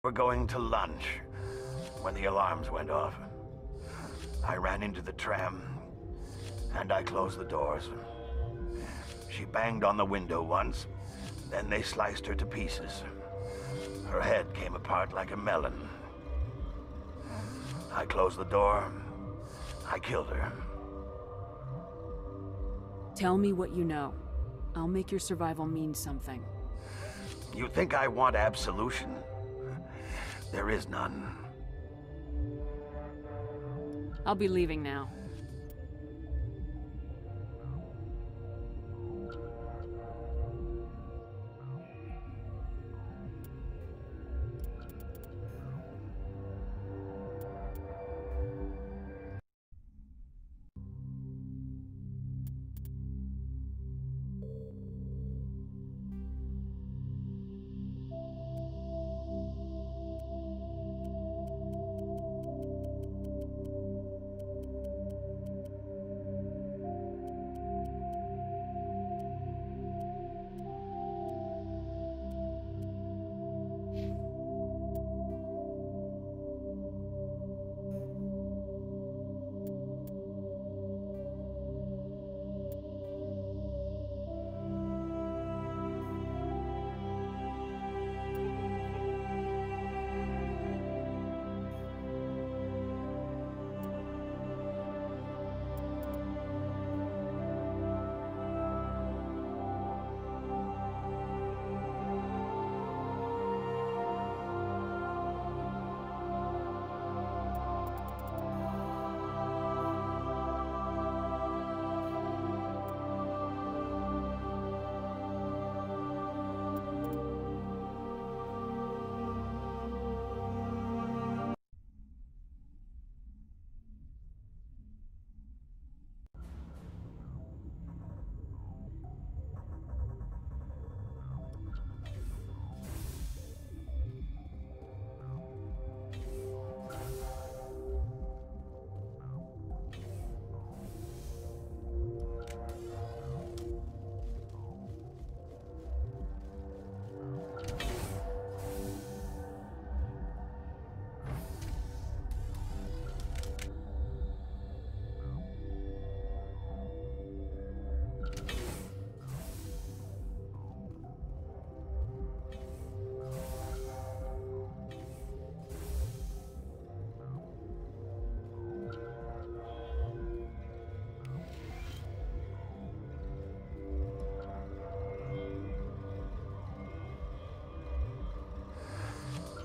We're going to lunch when the alarms went off. I ran into the tram, and I closed the doors. She banged on the window once, then they sliced her to pieces. Her head came apart like a melon. I closed the door. I killed her. Tell me what you know. I'll make your survival mean something. You think I want absolution? There is none. I'll be leaving now.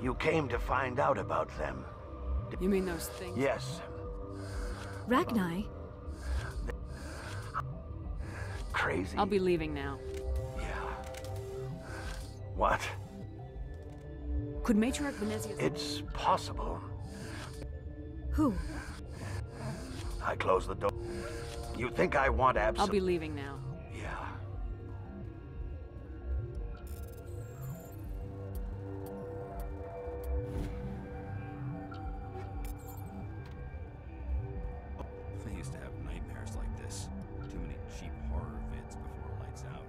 You came to find out about them. You mean those things? Yes. Ragnar? Crazy. I'll be leaving now. Yeah. What? Could Matriarch Venezia... It's possible. Who? I closed the door. You think I want I'll be leaving now. Yeah. I used to have nightmares like this. Too many cheap horror vids before lights out.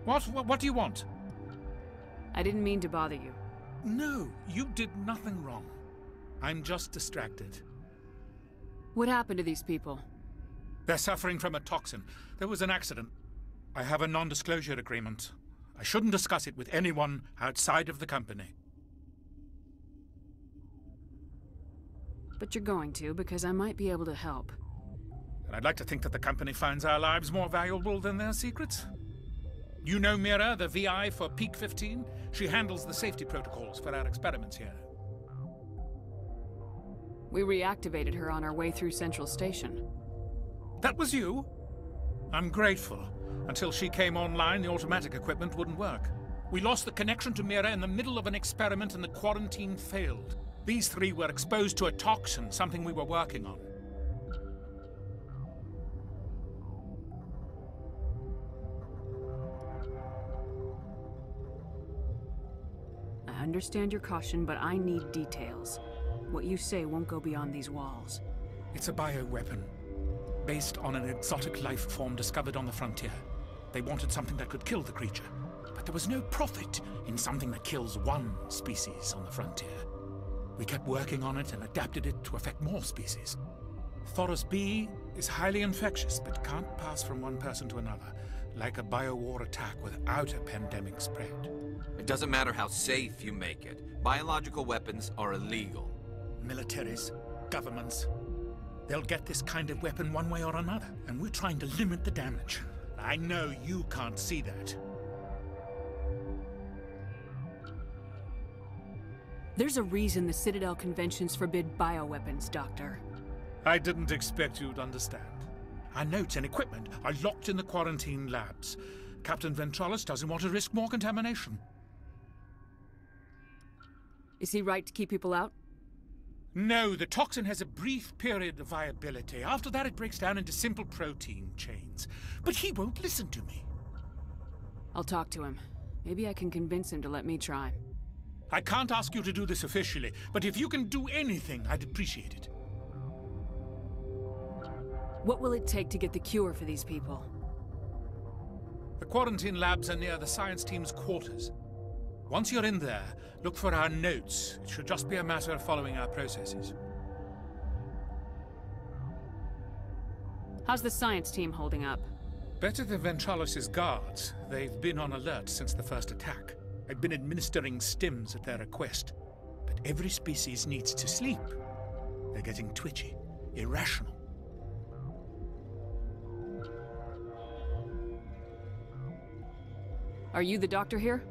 What do you want? I didn't mean to bother you. No, you did nothing wrong. I'm just distracted. What happened to these people? They're suffering from a toxin. There was an accident. I have a non-disclosure agreement. I shouldn't discuss it with anyone outside of the company. But you're going to, because I might be able to help. And I'd like to think that the company finds our lives more valuable than their secrets. You know Mira, the VI for Peak 15? She handles the safety protocols for our experiments here. We reactivated her on our way through Central Station. That was you? I'm grateful. Until she came online, the automatic equipment wouldn't work. We lost the connection to Mira in the middle of an experiment and the quarantine failed. These three were exposed to a toxin, something we were working on. I understand your caution, but I need details. What you say won't go beyond these walls. It's a bioweapon, based on an exotic life form discovered on the frontier. They wanted something that could kill the creature, but there was no profit in something that kills one species on the frontier. We kept working on it and adapted it to affect more species. Thoros B is highly infectious, but can't pass from one person to another, like a biowar attack without a pandemic spread. It doesn't matter how safe you make it. Biological weapons are illegal. Militaries, governments, they'll get this kind of weapon one way or another, and we're trying to limit the damage. I know you can't see that. There's a reason the Citadel conventions forbid bioweapons, Doctor. I didn't expect you'd understand. Our notes and equipment are locked in the quarantine labs. Captain Ventralis doesn't want to risk more contamination. Is he right to keep people out? No, the toxin has a brief period of viability. After that, it breaks down into simple protein chains. But he won't listen to me. I'll talk to him. Maybe I can convince him to let me try. I can't ask you to do this officially, but if you can do anything, I'd appreciate it. What will it take to get the cure for these people? The quarantine labs are near the science team's quarters. Once you're in there, look for our notes. It should just be a matter of following our processes. How's the science team holding up? Better than Ventralis' guards. They've been on alert since the first attack. I've been administering stims at their request. But every species needs to sleep. They're getting twitchy, irrational. Are you the doctor here?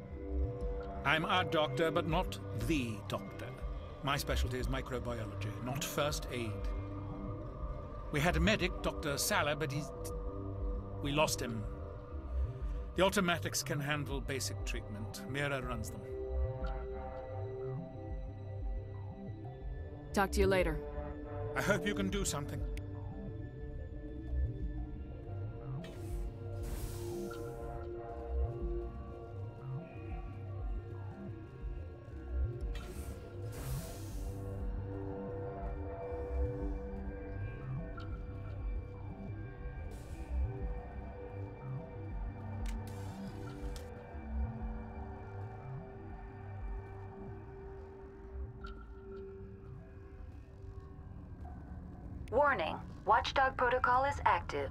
I'm a doctor, but not the doctor. My specialty is microbiology, not first aid. We had a medic, Dr. Sala, but we lost him. The automatics can handle basic treatment. Mira runs them. Talk to you later. I hope you can do something. Warning, Watchdog protocol is active.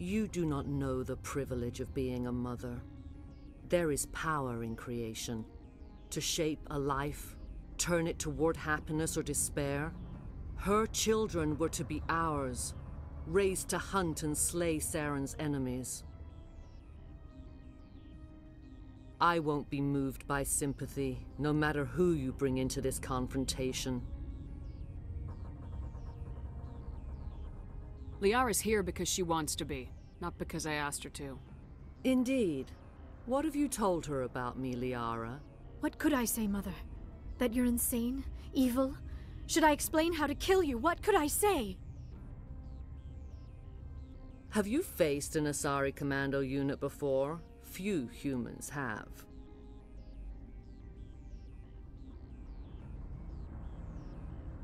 You do not know the privilege of being a mother. There is power in creation. To shape a life, turn it toward happiness or despair. Her children were to be ours, raised to hunt and slay Saren's enemies. I won't be moved by sympathy, no matter who you bring into this confrontation. Liara's here because she wants to be, not because I asked her to. Indeed. What have you told her about me, Liara? What could I say, Mother? That you're insane? Evil? Should I explain how to kill you? What could I say? Have you faced an Asari commando unit before? Few humans have.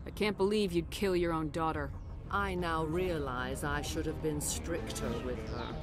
I can't believe you'd kill your own daughter. I now realize I should have been stricter with her.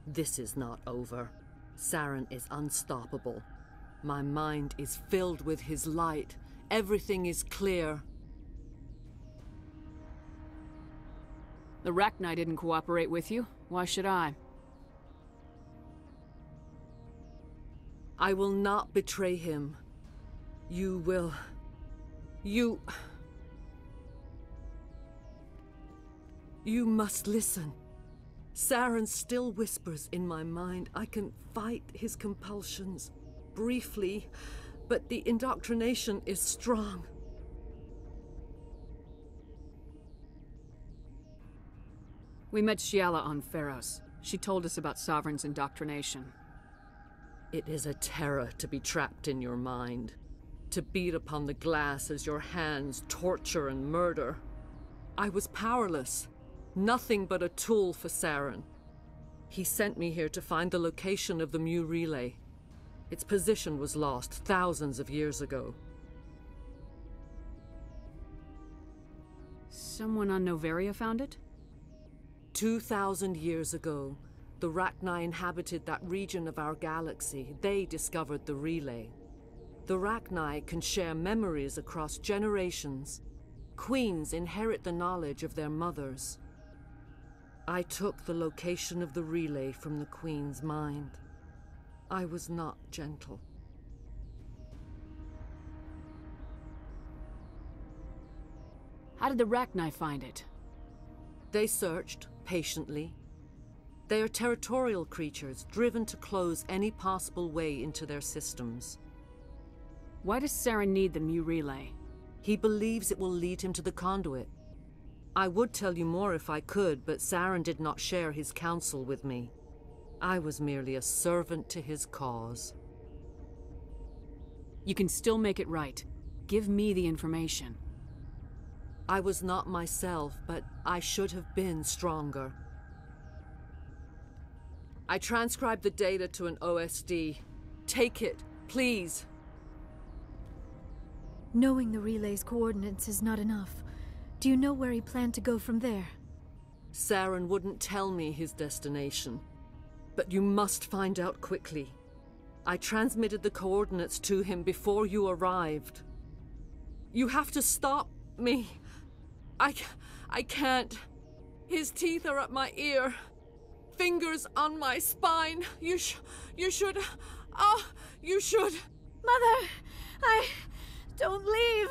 This is not over. Saren is unstoppable. My mind is filled with his light. Everything is clear. The Rachni didn't cooperate with you. Why should I? I will not betray him. You will... You must listen. Saren still whispers in my mind. I can fight his compulsions, briefly, but the indoctrination is strong. We met Shiala on Pharos. She told us about Sovereign's indoctrination. It is a terror to be trapped in your mind, to beat upon the glass as your hands torture and murder. I was powerless, nothing but a tool for Saren. He sent me here to find the location of the Mu relay. Its position was lost thousands of years ago. Someone on Noveria found it? 2,000 years ago, the Rachni inhabited that region of our galaxy. They discovered the relay. The Rachni can share memories across generations. Queens inherit the knowledge of their mothers. I took the location of the relay from the Queen's mind. I was not gentle. How did the Rachni find it? They searched, patiently. They are territorial creatures, driven to close any possible way into their systems. Why does Saren need the Mu relay? He believes it will lead him to the conduit. I would tell you more if I could, but Saren did not share his counsel with me. I was merely a servant to his cause. You can still make it right. Give me the information. I was not myself, but I should have been stronger. I transcribed the data to an OSD. Take it, please. Knowing the relay's coordinates is not enough. Do you know where he planned to go from there? Saren wouldn't tell me his destination. But you must find out quickly. I transmitted the coordinates to him before you arrived. You have to stop me. I can't. His teeth are at my ear. Fingers on my spine. You should... you should... Mother! Don't leave!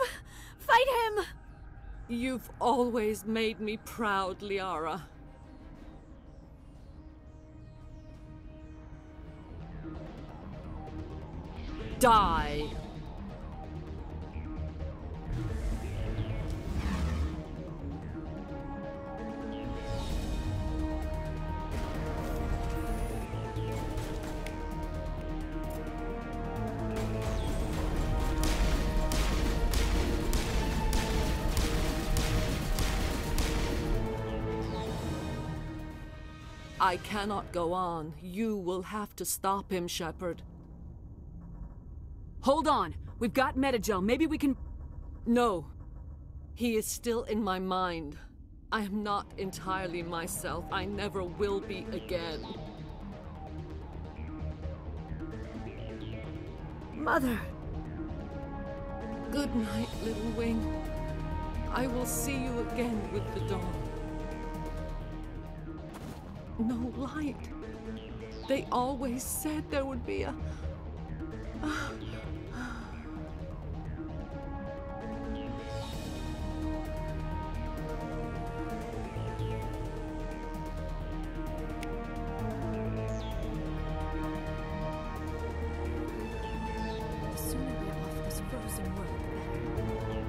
Fight him! You've always made me proud, Liara. Die! I cannot go on. You will have to stop him, Shepard. Hold on! We've got Metagel. Maybe we can... No. He is still in my mind. I am not entirely myself. I never will be again. Mother! Good night, little wing. I will see you again with the dawn. No light. They always said there would be a... The sooner we're off this frozen world, the better.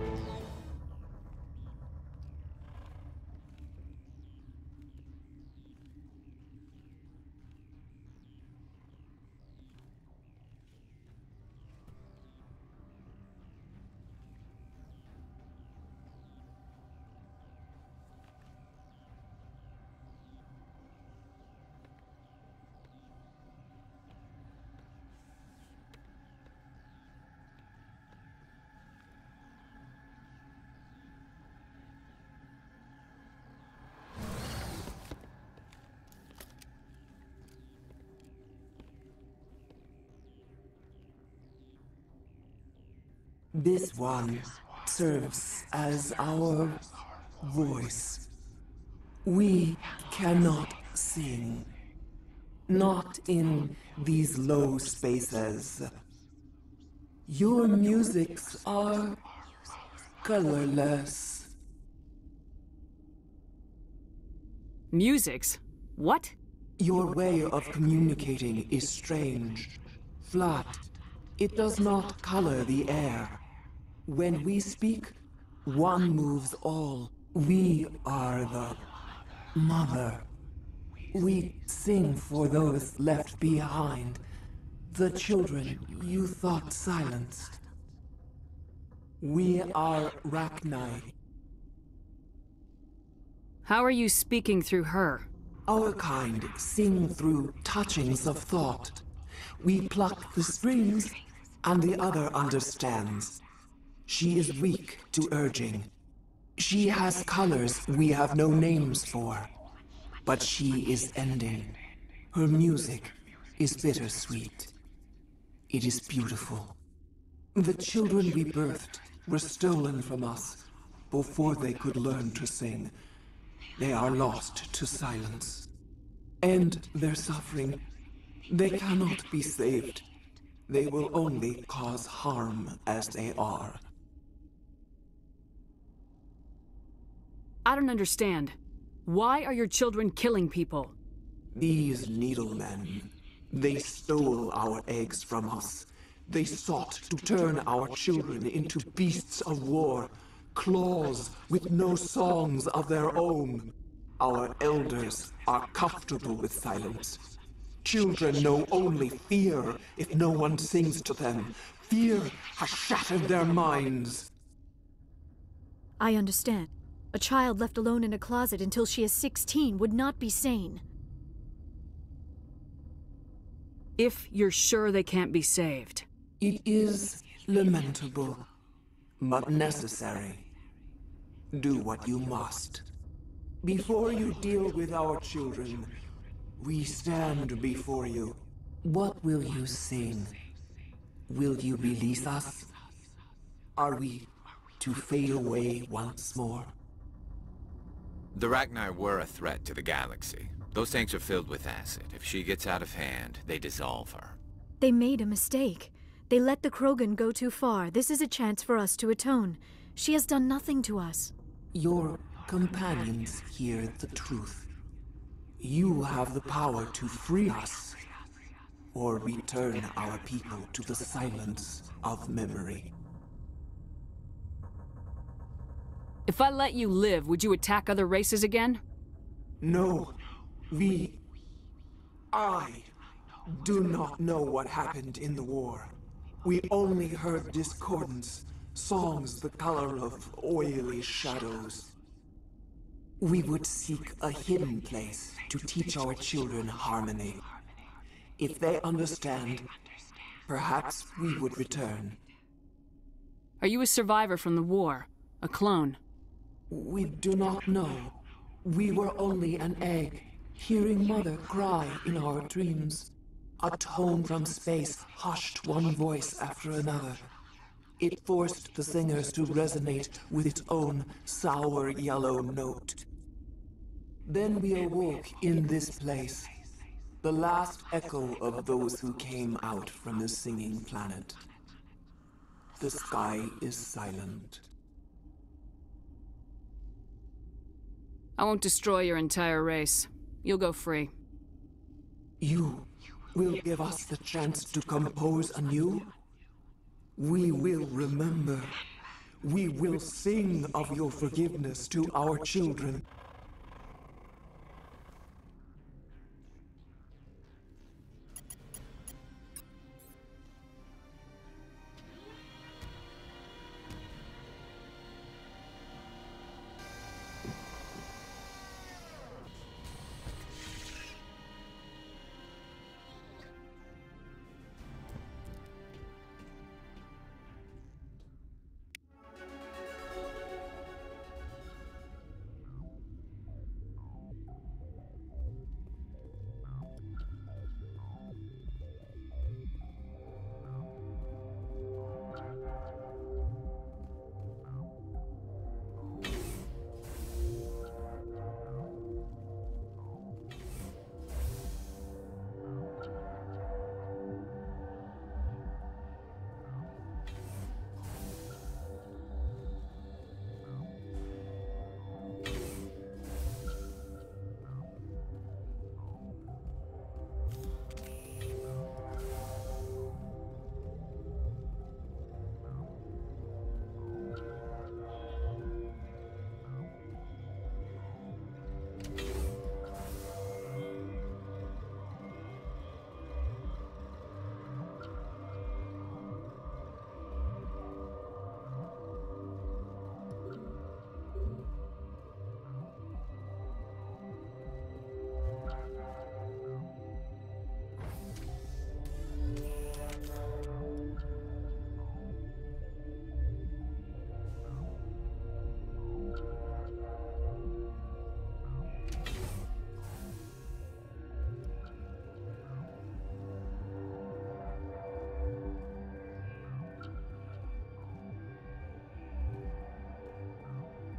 This one serves as our voice. We cannot sing. Not in these low spaces. Your musics are colorless. Musics? What? Your way of communicating is strange. Flat. It does not color the air. When we speak, one moves all. We are the mother. We sing for those left behind. The children you thought silenced. We are Rachni. How are you speaking through her? Our kind sing through touchings of thought. We pluck the strings, and the other understands. She is weak to urging. She has colors we have no names for. But she is ending. Her music is bittersweet. It is beautiful. The children we birthed were stolen from us before they could learn to sing. They are lost to silence. And their suffering, they cannot be saved. They will only cause harm as they are. I don't understand. Why are your children killing people? These needlemen, they stole our eggs from us. They sought to turn our children into beasts of war, claws with no songs of their own. Our elders are comfortable with silence. Children know only fear if no one sings to them. Fear has shattered their minds. I understand. A child left alone in a closet until she is 16 would not be sane. If you're sure they can't be saved. It is lamentable, but necessary. Do what you must. Before you deal with our children, we stand before you. What will you sing? Will you release us? Are we to fade away once more? The Rachni were a threat to the galaxy. Those tanks are filled with acid. If she gets out of hand, they dissolve her. They made a mistake. They let the Krogan go too far. This is a chance for us to atone. She has done nothing to us. Your companions hear the truth. You have the power to free us, or return our people to the silence of memory. If I let you live, would you attack other races again? No, I do not know what happened in the war. We only heard discordance, songs the color of oily shadows. We would seek a hidden place to teach our children harmony. If they understand, perhaps we would return. Are you a survivor from the war? A clone? We do not know. We were only an egg, hearing Mother cry in our dreams. A tone from space hushed one voice after another. It forced the singers to resonate with its own sour yellow note. Then we awoke in this place, the last echo of those who came out from the singing planet. The sky is silent. I won't destroy your entire race. You'll go free. You will give us the chance to compose anew? We will remember. We will sing of your forgiveness to our children.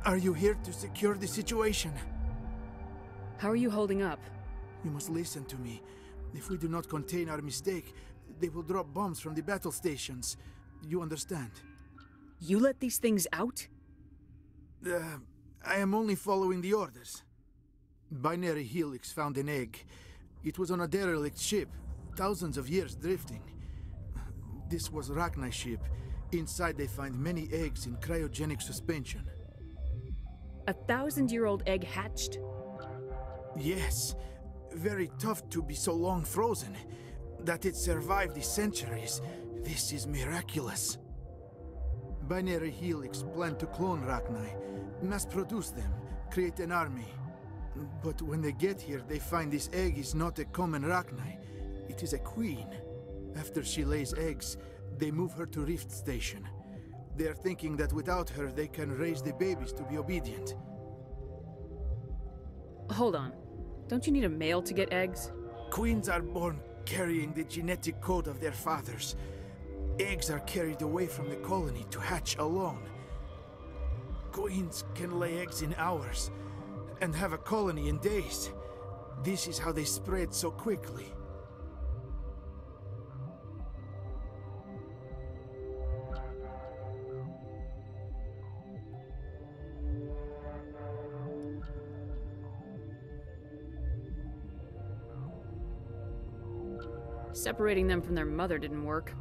Are you here to secure the situation? How are you holding up? You must listen to me. If we do not contain our mistake, they will drop bombs from the battle stations. You understand? You let these things out? I am only following the orders. Binary Helix found an egg. It was on a derelict ship, thousands of years drifting. This was Rachni's ship. Inside they find many eggs in cryogenic suspension. A 1,000-year-old egg hatched? Yes. Very tough to be so long frozen. That it survived the centuries. This is miraculous. Binary Helix planned to clone Rachni, mass-produce them, create an army. But when they get here, they find this egg is not a common Rachni. It is a queen. After she lays eggs, they move her to Rift Station. They are thinking that without her, they can raise the babies to be obedient. Hold on. Don't you need a male to get eggs? Queens are born carrying the genetic code of their fathers. Eggs are carried away from the colony to hatch alone. Queens can lay eggs in hours and have a colony in days. This is how they spread so quickly. Separating them from their mother didn't work.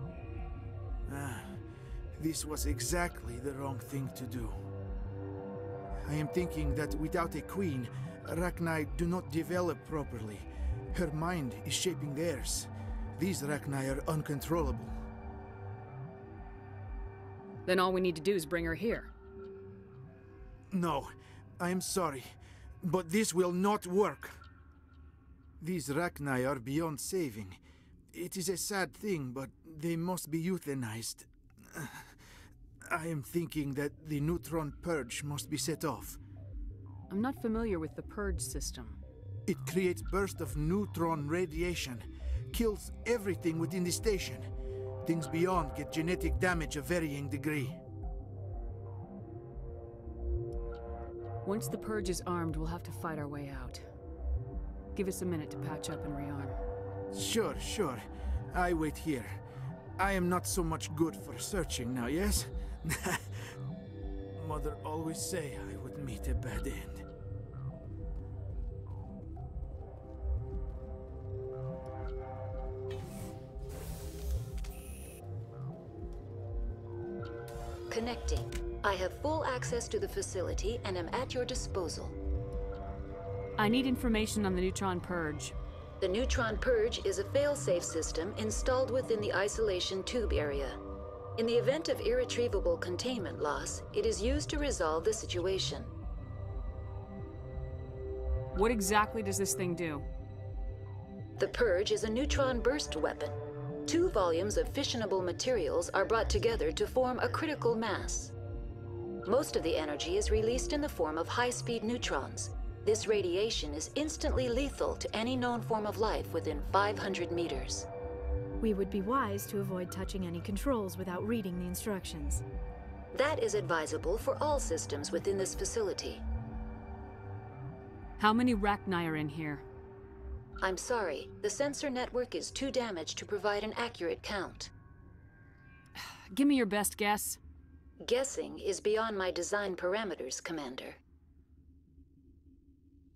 This was exactly the wrong thing to do. I am thinking that without a queen, Rachni do not develop properly. Her mind is shaping theirs. These Rachni are uncontrollable. Then all we need to do is bring her here. No, I am sorry, but this will not work. These Rachni are beyond saving. It is a sad thing, but they must be euthanized. I am thinking that the neutron purge must be set off. I'm not familiar with the purge system. It creates bursts of neutron radiation, kills everything within the station. Things beyond get genetic damage of varying degree. Once the purge is armed, we'll have to fight our way out. Give us a minute to patch up and rearm. Sure. I wait here. I am not so much good for searching now, yes? Mother always say I would meet a bad end. Connecting. I have full access to the facility and am at your disposal. I need information on the neutron purge. The neutron purge is a fail-safe system installed within the isolation tube area. In the event of irretrievable containment loss, it is used to resolve the situation. What exactly does this thing do? The purge is a neutron burst weapon. 2 volumes of fissionable materials are brought together to form a critical mass. Most of the energy is released in the form of high-speed neutrons. This radiation is instantly lethal to any known form of life within 500 meters. We would be wise to avoid touching any controls without reading the instructions. That is advisable for all systems within this facility. How many Rachni are in here? I'm sorry, the sensor network is too damaged to provide an accurate count. Give me your best guess. Guessing is beyond my design parameters, Commander.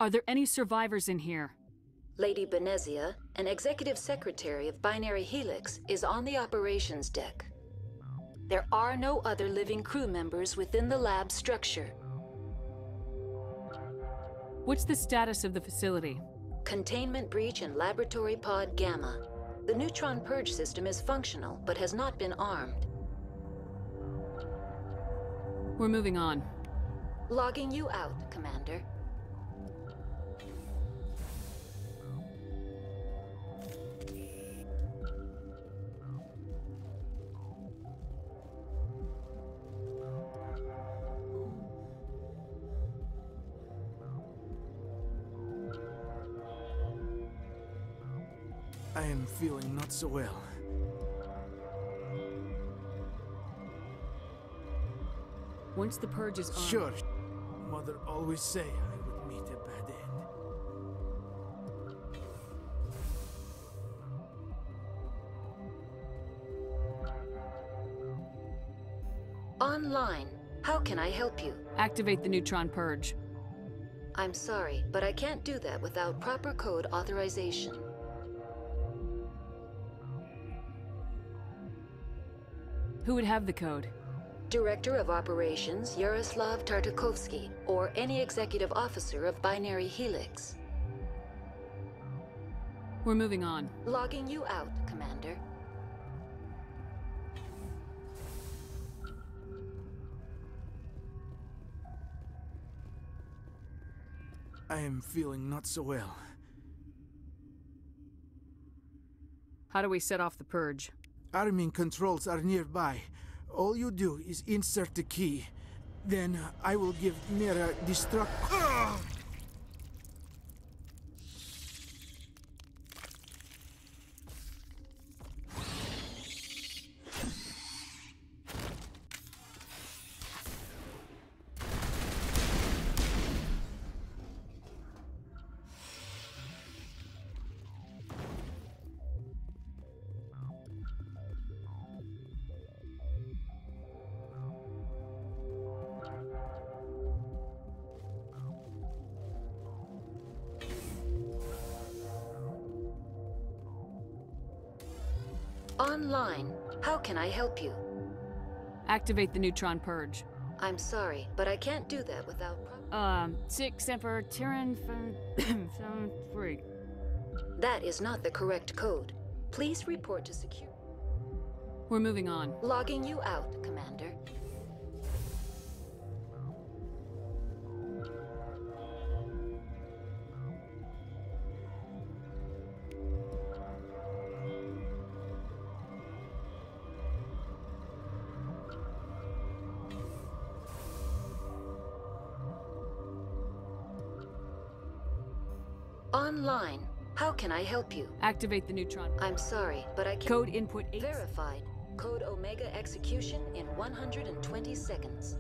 Are there any survivors in here? Lady Benezia, an executive secretary of Binary Helix, is on the operations deck. There are no other living crew members within the lab structure. What's the status of the facility? Containment breach in Laboratory Pod Gamma. The neutron purge system is functional, but has not been armed. We're moving on. Logging you out, Commander. I am feeling not so well. Once the purge is armed... Sure. Mother always say I would meet a bad end. Online. How can I help you? Activate the neutron purge. I'm sorry, but I can't do that without proper code authorization. Who would have the code? Director of Operations Yaroslav Tartakovsky, or any executive officer of Binary Helix. We're moving on. Logging you out, Commander. I am feeling not so well. How do we set off the purge? Arming controls are nearby. All you do is insert the key. Then I will give Mira destruct... Online. How can I help you? Activate the neutron purge. I'm sorry, but I can't do that without... 6 Emperor Tyrann 3. That is not the correct code. Please report to security. We're moving on. Logging you out, Commander. Online. How can I help you? Activate the neutron. I'm sorry, but I can't... Code input 8. Verified. Code Omega execution in 120 seconds.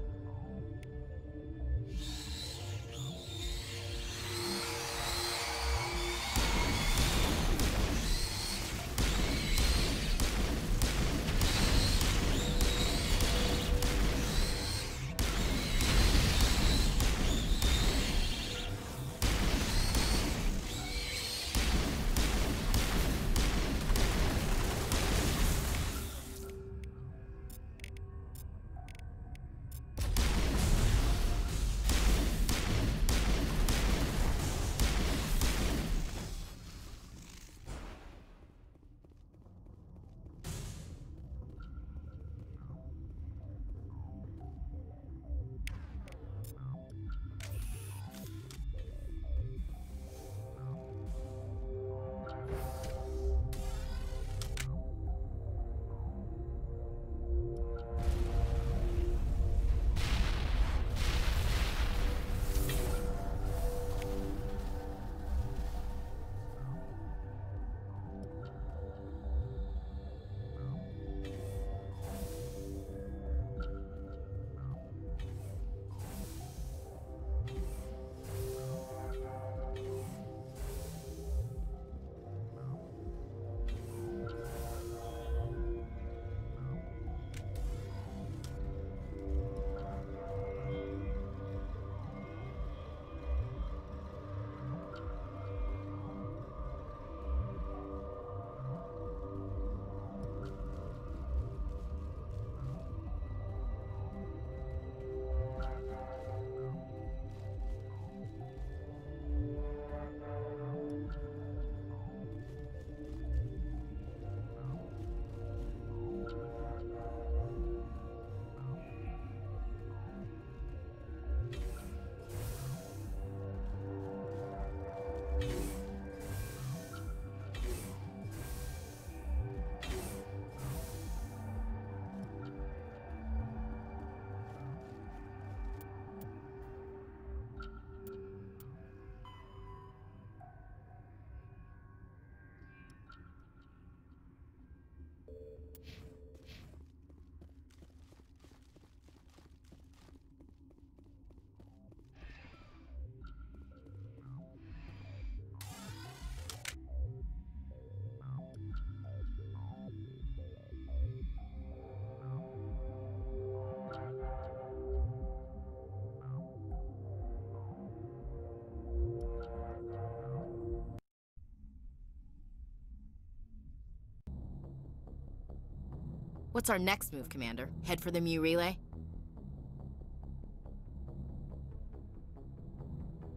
What's our next move, Commander? Head for the Mu Relay?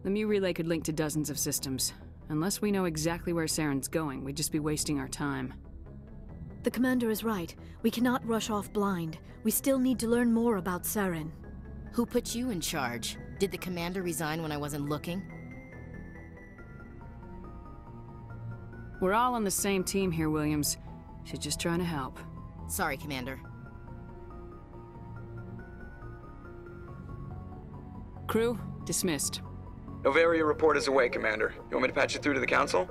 The Mu Relay could link to dozens of systems. Unless we know exactly where Saren's going, we'd just be wasting our time. The commander is right. We cannot rush off blind. We still need to learn more about Saren. Who put you in charge? Did the commander resign when I wasn't looking? We're all on the same team here, Williams. She's just trying to help. Sorry, Commander. Crew, dismissed. Novaria report is away, Commander. You want me to patch you through to the Council?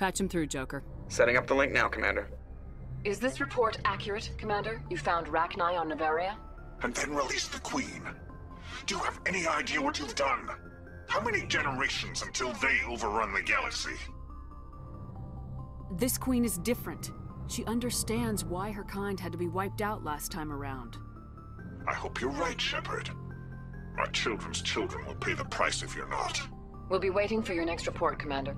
Patch him through, Joker. Setting up the link now, Commander. Is this report accurate, Commander? You found Rachni on Novaria? And then released the Queen. Do you have any idea what you've done? How many generations until they overrun the galaxy? This Queen is different. She understands why her kind had to be wiped out last time around. I hope you're right, Shepard. Our children's children will pay the price if you're not. We'll be waiting for your next report, Commander.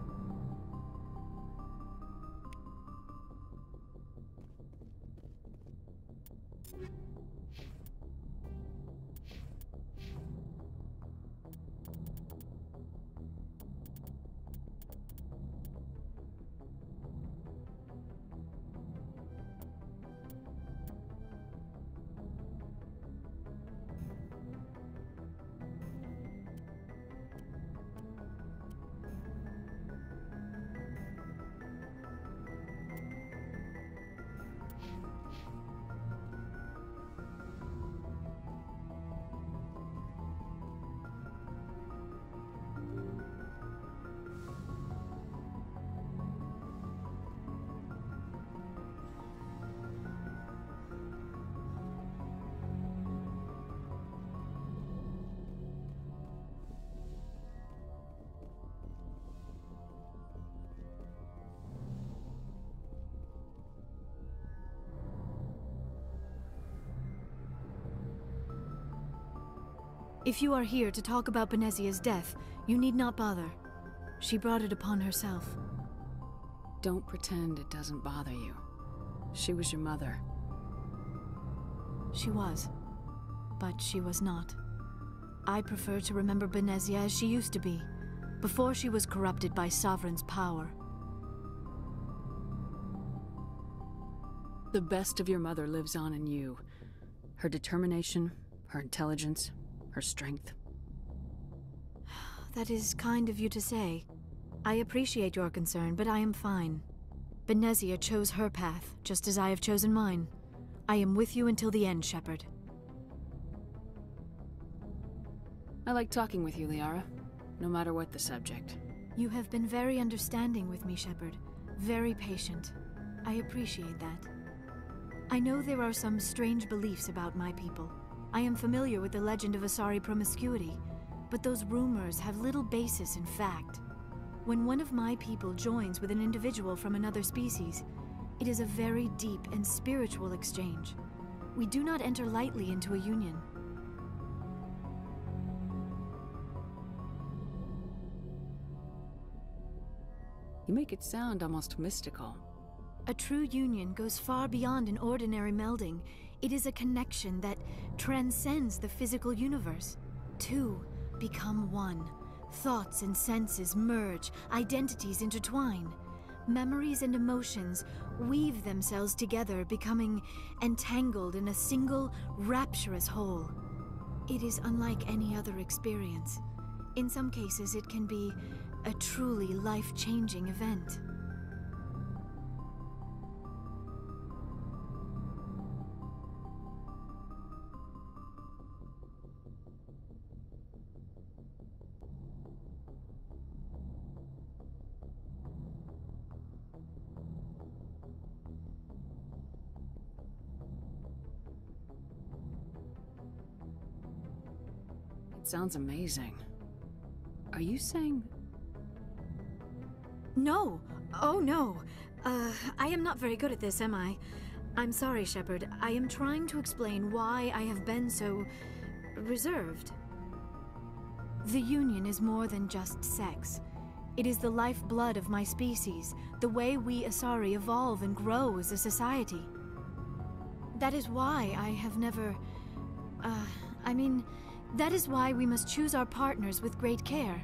If you are here to talk about Benezia's death, you need not bother. She brought it upon herself. Don't pretend it doesn't bother you. She was your mother. She was. But she was not. I prefer to remember Benezia as she used to be, before she was corrupted by Sovereign's power. The best of your mother lives on in you. Her determination, her intelligence, her strength. That is kind of you to say. I appreciate your concern, but I am fine. Benezia chose her path, just as I have chosen mine. I am with you until the end, Shepard. I like talking with you, Liara, no matter what the subject. You have been very understanding with me, Shepard. Very patient. I appreciate that. I know there are some strange beliefs about my people. I am familiar with the legend of Asari promiscuity, but those rumors have little basis in fact. When one of my people joins with an individual from another species, it is a very deep and spiritual exchange. We do not enter lightly into a union. You make it sound almost mystical. A true union goes far beyond an ordinary melding. It is a connection that transcends the physical universe. Two become one. Thoughts and senses merge, identities intertwine. Memories and emotions weave themselves together, becoming entangled in a single, rapturous whole. It is unlike any other experience. In some cases, it can be a truly life-changing event. It sounds amazing. Are you saying... No! Oh no! I am not very good at this, am I? I'm sorry, Shepard. I am trying to explain why I have been so... reserved. The Union is more than just sex. It is the lifeblood of my species, the way we Asari evolve and grow as a society. That is why I have never... that is why we must choose our partners with great care.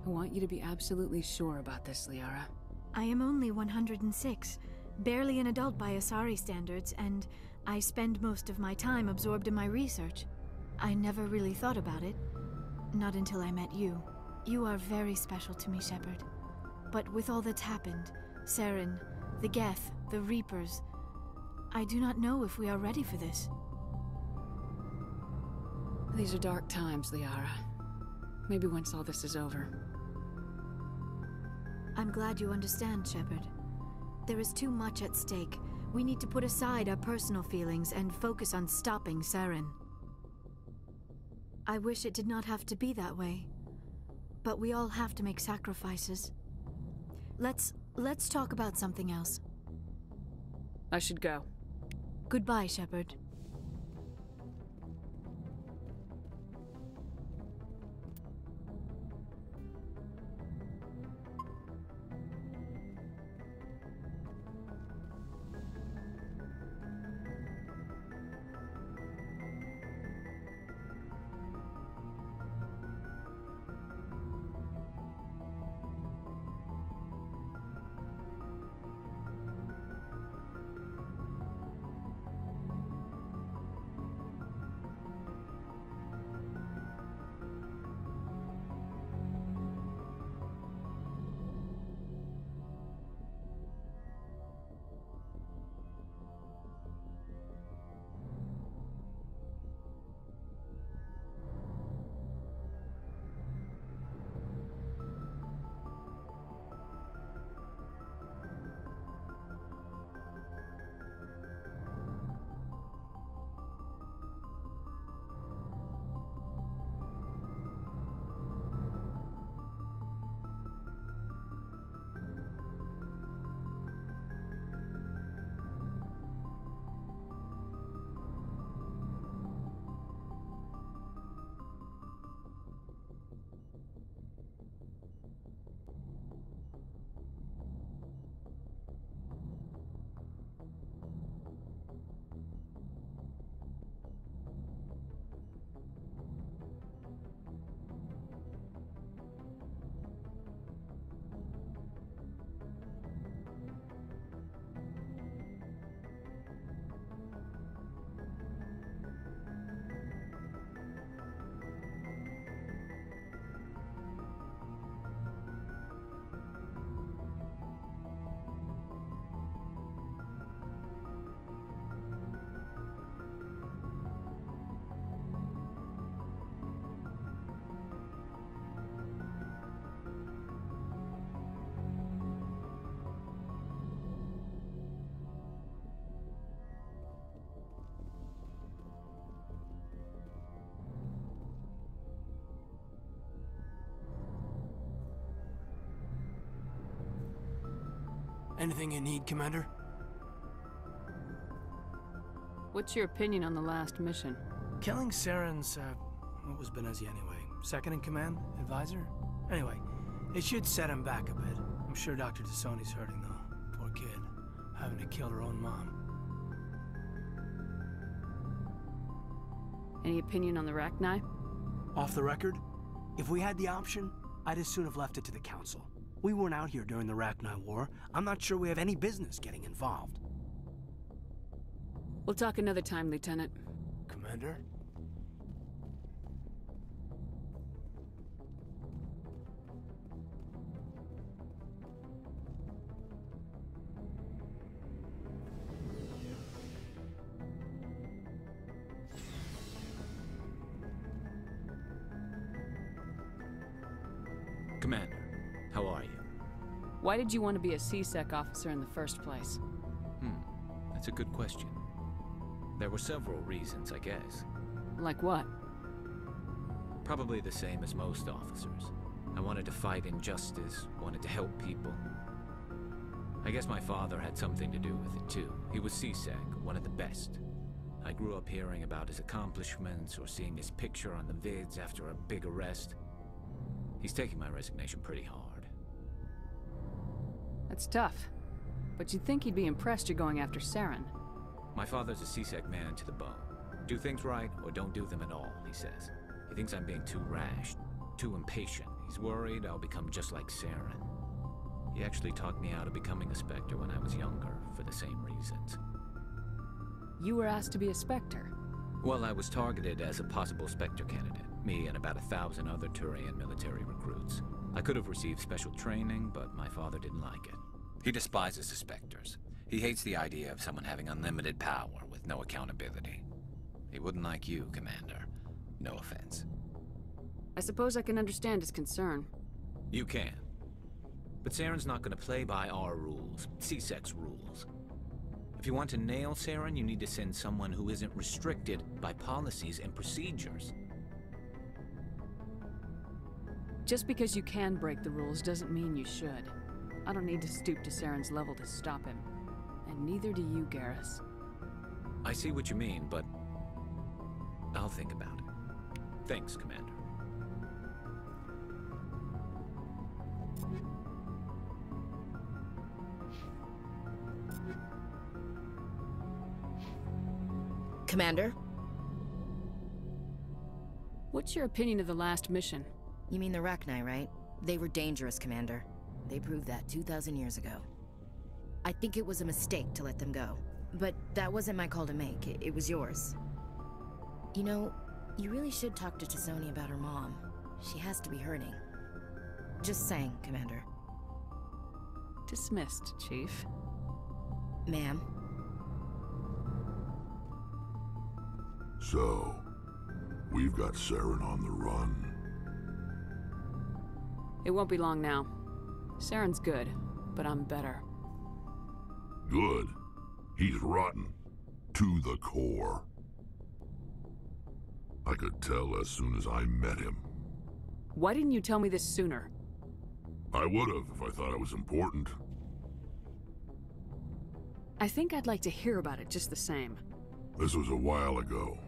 I want you to be absolutely sure about this, Liara. I am only 106, barely an adult by Asari standards, and I spend most of my time absorbed in my research. I never really thought about it. Not until I met you. You are very special to me, Shepard. But with all that's happened, Saren, the Geth, the Reapers, I do not know if we are ready for this. These are dark times, Liara. Maybe once all this is over. I'm glad you understand, Shepard. There is too much at stake. We need to put aside our personal feelings and focus on stopping Saren. I wish it did not have to be that way. But we all have to make sacrifices. Let's talk about something else. I should go. Goodbye, Shepard. Anything you need, Commander? What's your opinion on the last mission? Killing Saren's, what was Benezia anyway? Second in command? Advisor? Anyway, it should set him back a bit. I'm sure Dr. Tassoni's hurting, though. Poor kid. Having to kill her own mom. Any opinion on the Rachni? Off the record, if we had the option, I'd as soon have left it to the Council. We weren't out here during the Rachni War. I'm not sure we have any business getting involved. We'll talk another time, Lieutenant. Commander? Commander, how are you? Why did you want to be a C-Sec officer in the first place? That's a good question. There were several reasons, I guess. Like what? Probably the same as most officers. I wanted to fight injustice, wanted to help people. I guess my father had something to do with it too. He was C-Sec, one of the best. I grew up hearing about his accomplishments or seeing his picture on the vids after a big arrest. He's taking my resignation pretty hard. That's tough. But you'd think he'd be impressed you're going after Saren. My father's a C-Sec man to the bone. Do things right or don't do them at all, he says. He thinks I'm being too rash, too impatient. He's worried I'll become just like Saren. He actually talked me out of becoming a Spectre when I was younger, for the same reasons. You were asked to be a Spectre? Well, I was targeted as a possible Spectre candidate. Me and about 1,000 other Turian military recruits. I could have received special training, but my father didn't like it. He despises the Spectres. He hates the idea of someone having unlimited power with no accountability. He wouldn't like you, Commander. No offense. I suppose I can understand his concern. You can. But Saren's not going to play by our rules, C-Sec's rules. If you want to nail Saren, you need to send someone who isn't restricted by policies and procedures. Just because you can break the rules doesn't mean you should. I don't need to stoop to Saren's level to stop him. And neither do you, Garrus. I see what you mean, but I'll think about it. Thanks, Commander. Commander? What's your opinion of the last mission? You mean the Rachni, right? They were dangerous, Commander. They proved that 2,000 years ago. I think it was a mistake to let them go. But that wasn't my call to make. It was yours. You know, you really should talk to Tassoni about her mom. She has to be hurting. Just saying, Commander. Dismissed, Chief. Ma'am? So, we've got Saren on the run. It won't be long now. Saren's good, but I'm better. Good. He's rotten. To the core. I could tell as soon as I met him. Why didn't you tell me this sooner? I would've if I thought it was important. I think I'd like to hear about it just the same. This was a while ago.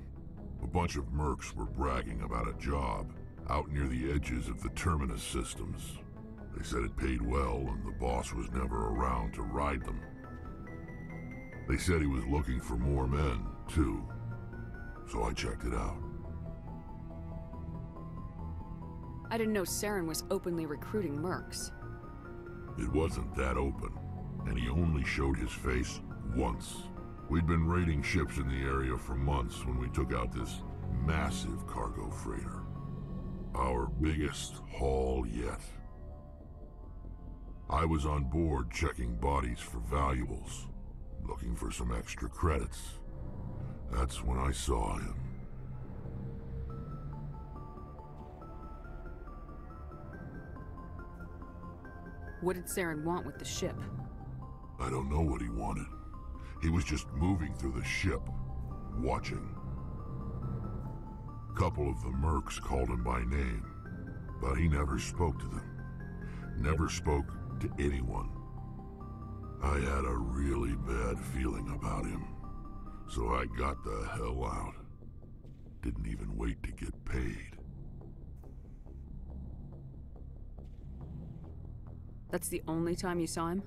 A bunch of mercs were bragging about a job out near the edges of the Terminus systems. They said it paid well and the boss was never around to ride them. They said he was looking for more men, too. So I checked it out. I didn't know Saren was openly recruiting mercs. It wasn't that open, and he only showed his face once. We'd been raiding ships in the area for months when we took out this massive cargo freighter. Our biggest haul yet. I was on board checking bodies for valuables, looking for some extra credits. That's when I saw him. What did Saren want with the ship? I don't know what he wanted. He was just moving through the ship, watching. A couple of the mercs called him by name, but he never spoke to them. Never spoke to anyone. I had a really bad feeling about him. So I got the hell out. Didn't even wait to get paid. That's the only time you saw him?